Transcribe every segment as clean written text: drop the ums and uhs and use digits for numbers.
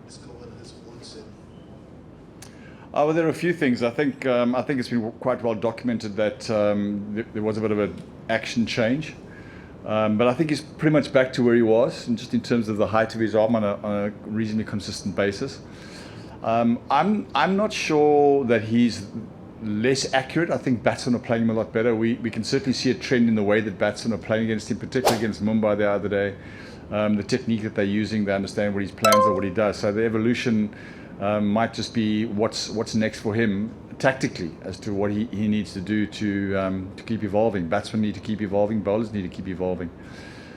discover his own self? Well, there are a few things. I think it's been quite well documented that there was a bit of an action change, but I think he's pretty much back to where he was, and just in terms of the height of his arm on a reasonably consistent basis. I'm not sure that he's less accurate. I think batsmen are playing him a lot better. We can certainly see a trend in the way that batsmen are playing against him, particularly against Mumbai the other day. The technique that they're using, they understand what his plans are, what he does. So the evolution might just be what's next for him tactically as to what he needs to do to keep evolving. Batsmen need to keep evolving. Bowlers need to keep evolving.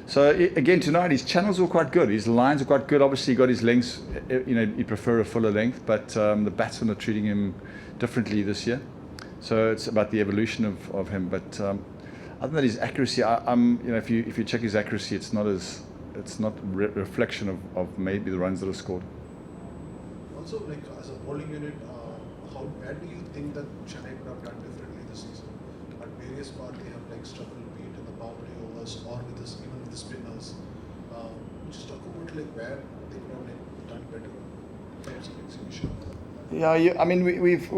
So again, tonight his channels were quite good. His lines are quite good. Obviously, he got his lengths. He'd prefer a fuller length, but the batsmen are treating him differently this year. So it's about the evolution of him. But other than that, his accuracy, if you check his accuracy, it's not reflection of maybe the runs that are scored. Also, like as a bowling unit, where do you think that Chennai could have done differently this season? At various parts, they have like struggled, be it in the power play overs or even with the spinners. Just talk about like where they could have like done better in terms of execution. Yeah. I mean, we've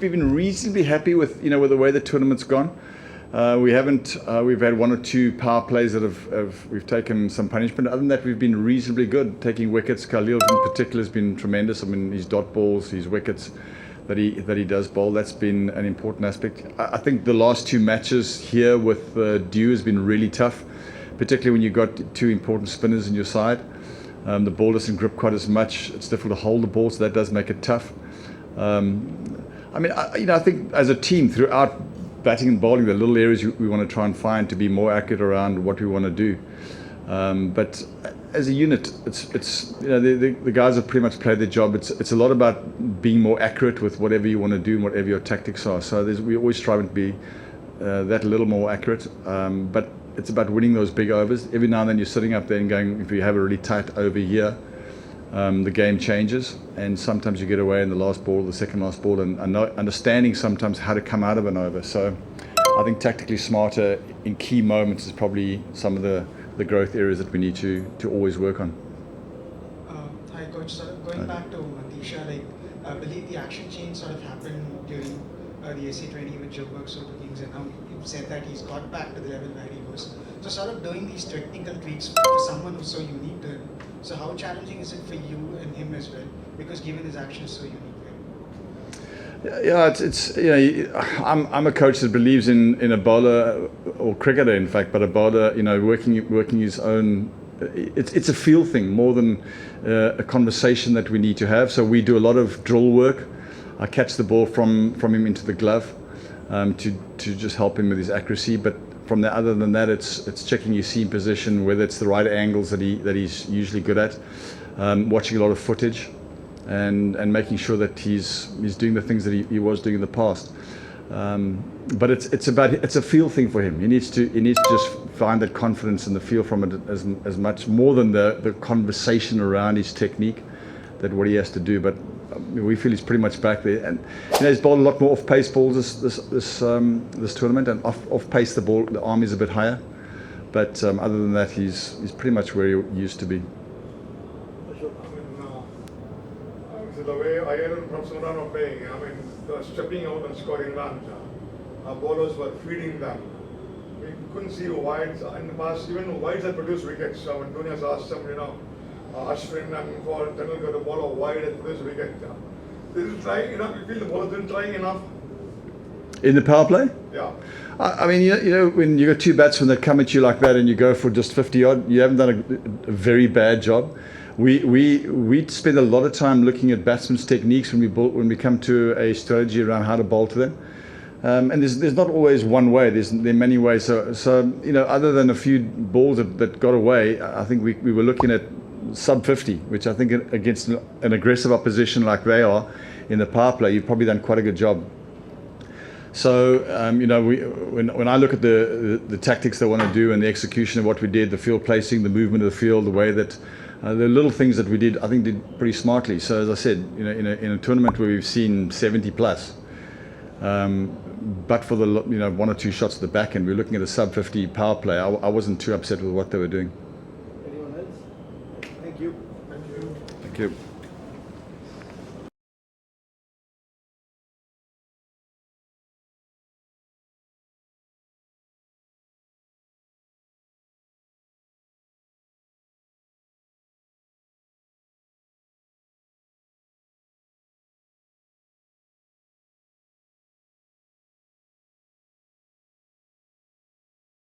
been reasonably happy with with the way the tournament's gone. We've had one or two power plays that we've taken some punishment. Other than that, we've been reasonably good taking wickets. Khalil in particular has been tremendous. I mean, his dot balls, his wickets that he does bowl, that's been an important aspect. I think the last two matches here with Dew has been really tough, particularly when you've got two important spinners in your side. The ball doesn't grip quite as much. It's difficult to hold the ball, so that does make it tough. I think as a team throughout batting and bowling, the little areas we want to try and find to be more accurate around what we want to do. But as a unit, it's the guys have pretty much played their job. It's a lot about being more accurate with whatever you want to do and whatever your tactics are. So we always try to be that little more accurate. But it's about winning those big overs. Every now and then you're sitting up there and going, if you have a really tight over here, the game changes, and sometimes you get away in the last ball, the second last ball, and understanding sometimes how to come out of an over. So I think tactically smarter in key moments is probably some of the growth areas that we need to always work on. Hi coach, sort of going back to Matisha, I believe the action change sort of happened during the SC20 with Chepauk Super Kings, and now you've said that he's got back to the level where he was. So sort of doing these technical tweaks for someone who's so unique to him. So how challenging is it for you and him as well? Because given his action is so unique. Yeah, I'm a coach that believes in a bowler or cricketer, in fact, but a bowler, working his own. It's a feel thing more than a conversation that we need to have. So we do a lot of drill work. I catch the ball from him into the glove to just help him with his accuracy. But other than that, it's checking his seam position, whether it's the right angles that he's usually good at, watching a lot of footage, and making sure that he's doing the things that he was doing in the past. But it's a feel thing for him. He needs to just find that confidence and the feel from it as much more than the conversation around his technique, that what he has to do. But we feel he's pretty much back there, and he's bowled a lot more off-pace balls this tournament, and off-pace the arm is a bit higher, but other than that, he's pretty much where he used to be. The way Ireland from Sudan were playing, stepping out and scoring runs, our bowlers were feeding them. We couldn't see wides in the past. Even wides had produced wickets. When Dhoni has asked them, Ashwin and for Tendulkar to bowl a wide and produce wicket. They didn't try enough. You feel the bowlers didn't try enough. In the power play? Yeah. I mean, when you got two batsmen that come at you like that and you go for just 50 odd, you haven't done a very bad job. We spend a lot of time looking at batsmen's techniques when we come to a strategy around how to bowl to them. And there's not always one way. There are many ways. So other than a few balls that got away, I think we were looking at sub 50, which I think against an aggressive opposition like they are in the power play, you've probably done quite a good job. So when I look at the tactics they want to do and the execution of what we did, the field placing, the movement of the field, the way that the little things that we did, I think did pretty smartly. So as I said, in a tournament where we've seen 70 plus, but for the one or two shots at the back end, we're looking at a sub 50 power play. I wasn't too upset with what they were doing. Anyone else? Thank you. Thank you. Thank you.